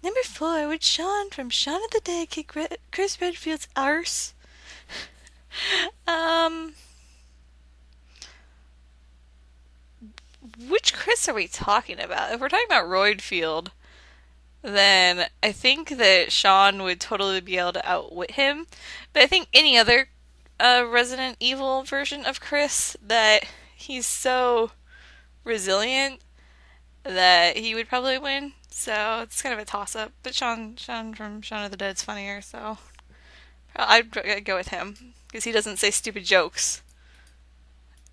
Number 4, would Sean from Shaun of the Dead kick Chris Redfield's arse? Um, which Chris are we talking about? If we're talking about Roydfield, then I think that Sean would totally be able to outwit him. But I think any other Resident Evil version of Chris, that he's so resilient that he would probably win. So it's kind of a toss up. But Sean from Shaun of the Dead's funnier, so I'd go with him because he doesn't say stupid jokes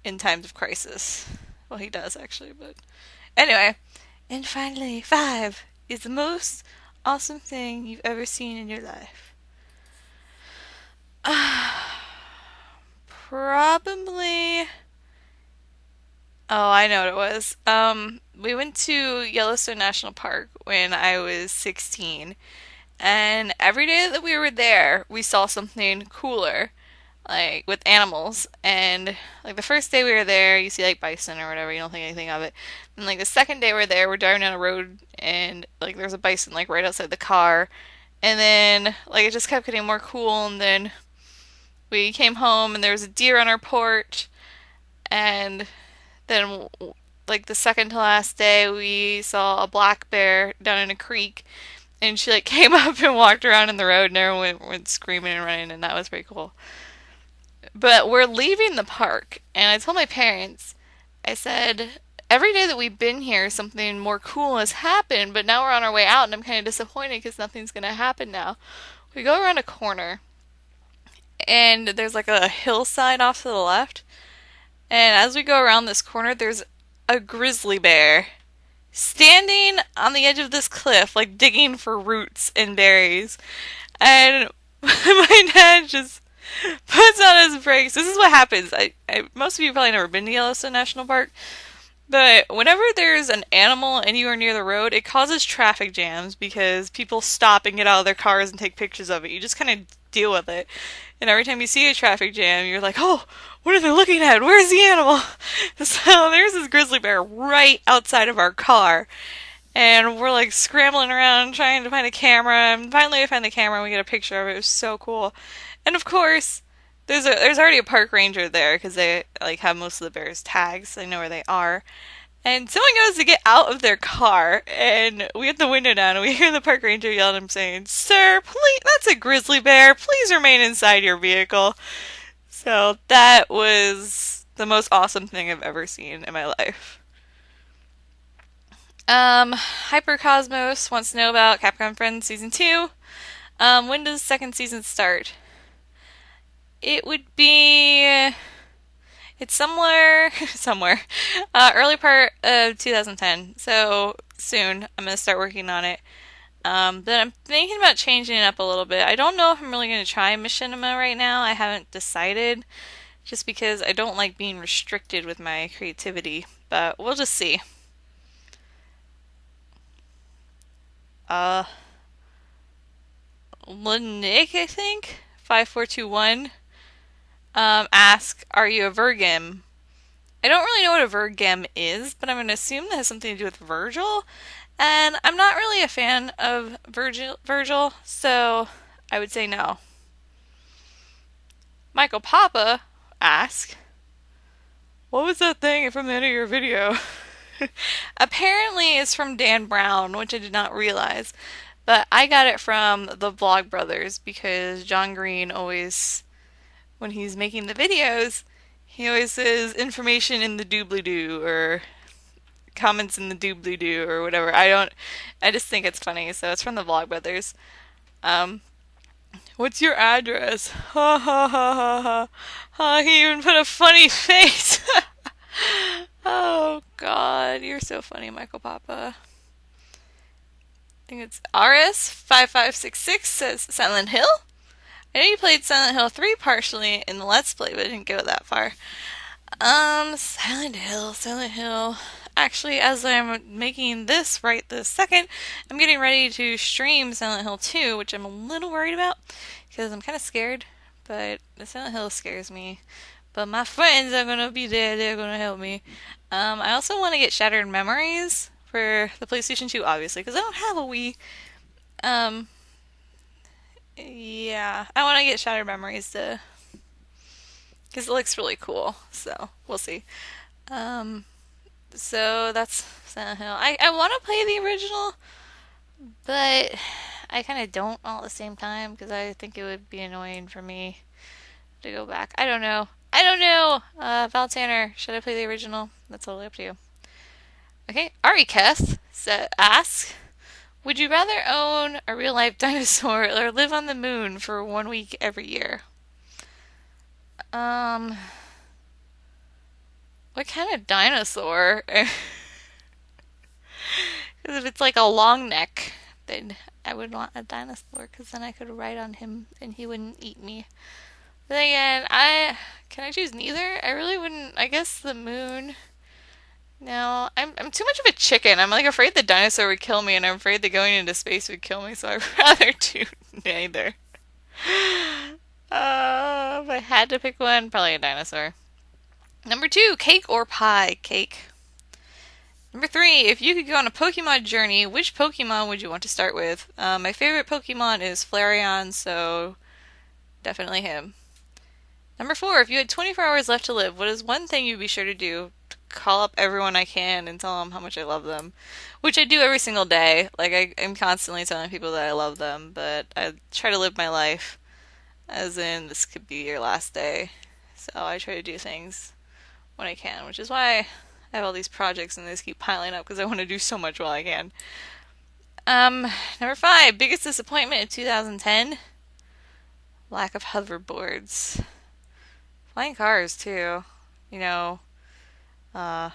in times of crisis. Well, he does actually, but anyway. And finally, 5 is the most awesome thing you've ever seen in your life. Probably. Oh, I know what it was. We went to Yellowstone National Park when I was 16, and every day that we were there, we saw something cooler, like with animals. And like the first day we were there, you see like bison or whatever, you don't think anything of it. And like the second day we're there, we're driving down a road, and like there's a bison like right outside the car. And then like it just kept getting more cool, and then we came home and there was a deer on our porch, and then, like the second to last day, we saw a black bear down in a creek, and she like came up and walked around in the road, and everyone went screaming and running, and that was pretty cool. But we're leaving the park, and I told my parents, I said, every day that we've been here, something more cool has happened, but now we're on our way out, and I'm kind of disappointed because nothing's gonna happen now. We go around a corner, and there's like a hillside off to the left, and as we go around this corner, there's a grizzly bear standing on the edge of this cliff, like digging for roots and berries. And my dad just puts on his brakes. This is what happens. Most of you have probably never been to Yellowstone National Park, but whenever there's an animal anywhere near the road, it causes traffic jams because people stop and get out of their cars and take pictures of it. You just kind of deal with it. And every time you see a traffic jam, you're like, oh, what are they looking at? Where's the animal? So there's this grizzly bear right outside of our car. And we're like scrambling around trying to find a camera. And finally we find the camera and we get a picture of it. It was so cool. And of course, there's already a park ranger there because they like have most of the bears tags. So they know where they are. And someone goes to get out of their car, and we have the window down, and we hear the park ranger yell at him saying, "Sir, please, that's a grizzly bear. Please remain inside your vehicle." So that was the most awesome thing I've ever seen in my life. Hypercosmos wants to know about Capcom Friends Season 2. When does the second season start? It would be... It's somewhere, early part of 2010. So soon, I'm gonna start working on it. But I'm thinking about changing it up a little bit. I don't know if I'm really gonna try machinima right now. I haven't decided, just because I don't like being restricted with my creativity. But we'll just see. Uh, Nick, I think 5421 ask, "Are you a Virgim?" I don't really know what a Virgem is, but I'm going to assume that has something to do with Virgil. And I'm not really a fan of Virgil, so I would say no. Michael Papa asks, "What was that thing from the end of your video?" Apparently it's from Dan Brown, which I did not realize. But I got it from the Vlog Brothers because John Green always, when he's making the videos, he always says information in the doobly doo or comments in the doobly doo or whatever. I just think it's funny. So it's from the Vlog Brothers. Um, what's your address? Ha ha ha ha ha. Ha, he even put a funny face. Oh God, you're so funny, Michael Papa. I think it's RS5566 says Silent Hill. I know you played Silent Hill 3 partially in the Let's Play, but I didn't go that far. Silent Hill. Actually, as I'm making this right this second, I'm getting ready to stream Silent Hill 2, which I'm a little worried about because I'm kind of scared. But the Silent Hill scares me. But my friends are gonna be there. They're gonna help me. I also want to get Shattered Memories for the PlayStation 2, obviously, because I don't have a Wii. Um, yeah, I want to get Shattered Memories to because it looks really cool. So we'll see. Um, so that's Silent Hill. I want to play the original, but I kind of don't all at the same time because I think it would be annoying for me to go back. I don't know. I don't know. Val Tanner, should I play the original? That's totally up to you. Okay, Ariketh asks, would you rather own a real life dinosaur or live on the moon for 1 week every year? Um, what kind of dinosaur? Because if it's like a long neck, then I would want a dinosaur because then I could ride on him and he wouldn't eat me. But then again, I choose neither? I really wouldn't. I guess the moon. No, I'm too much of a chicken. I'm like afraid the dinosaur would kill me, and I'm afraid that going into space would kill me. So I'd rather do neither. If I had to pick one, probably a dinosaur. Number two, cake or pie? Cake. Number three, if you could go on a Pokemon journey, which Pokemon would you want to start with? My favorite Pokemon is Flareon, so definitely him. Number four, if you had 24 hours left to live, what is one thing you'd be sure to do? To call up everyone I can and tell them how much I love them. Which I do every single day. Like, I'm constantly telling people that I love them, but I try to live my life as in this could be your last day. So I try to do things when I can, which is why I have all these projects and they just keep piling up because I want to do so much while I can. Number five, biggest disappointment in 2010? Lack of hoverboards. Flying cars, too. You know, uh,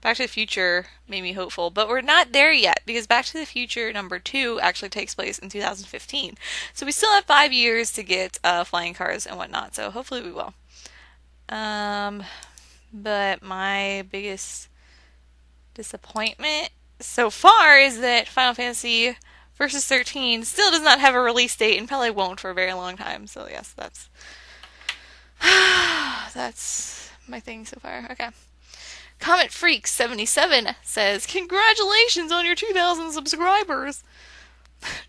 Back to the Future made me hopeful, but we're not there yet because Back to the Future number two actually takes place in 2015. So we still have 5 years to get flying cars and whatnot, so hopefully we will. Um, but my biggest disappointment so far is that Final Fantasy Versus 13 still does not have a release date and probably won't for a very long time. So yes, that's my thing so far. Okay. Comet Freak 77 says, "Congratulations on your 2,000 subscribers.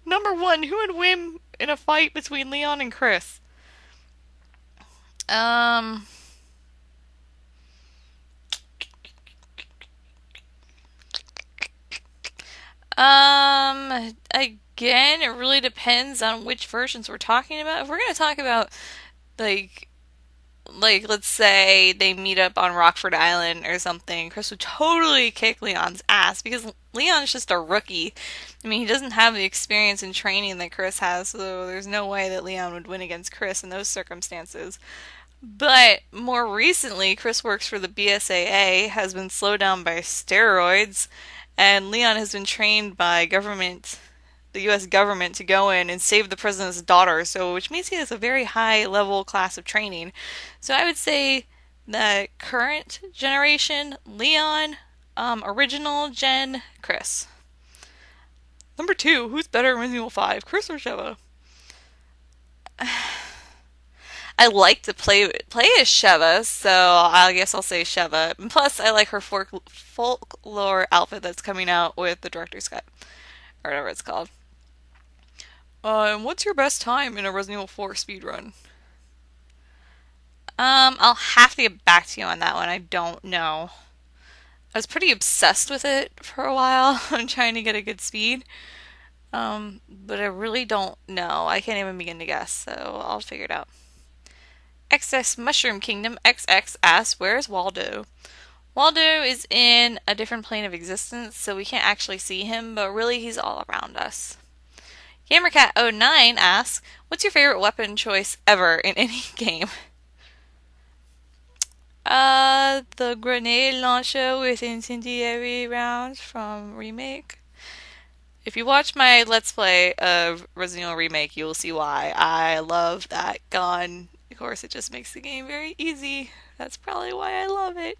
Number one, who would win in a fight between Leon and Chris?" Um, again, it really depends on which versions we're talking about. If we're going to talk about like let's say they meet up on Rockford Island or something, Chris would totally kick Leon's ass because Leon's just a rookie. I mean, he doesn't have the experience and training that Chris has, so there's no way that Leon would win against Chris in those circumstances. But more recently, Chris works for the BSAA, has been slowed down by steroids, and Leon has been trained by the U.S. government to go in and save the president's daughter. So, which means he has a very high level class of training. So, I would say that current generation, Leon, original gen, Chris. Number two, who's better in Resident Evil 5, Chris or Sheva? I like to play as Sheva, so I guess I'll say Sheva. And plus, I like her folklore outfit that's coming out with the director's cut, or whatever it's called. And what's your best time in a Resident Evil 4 speedrun? I'll have to get back to you on that one. I don't know. I was pretty obsessed with it for a while. I'm trying to get a good speed. But I really don't know. I can't even begin to guess, so I'll figure it out. XS Mushroom Kingdom XX asks, where's Waldo? Waldo is in a different plane of existence, so we can't actually see him, but really he's all around us. GamerCat09 asks, what's your favorite weapon choice ever in any game? The grenade launcher with incendiary rounds from Remake. If you watch my Let's Play of Resident Evil Remake, you will see why. I love that gun. Of course, it just makes the game very easy. That's probably why I love it.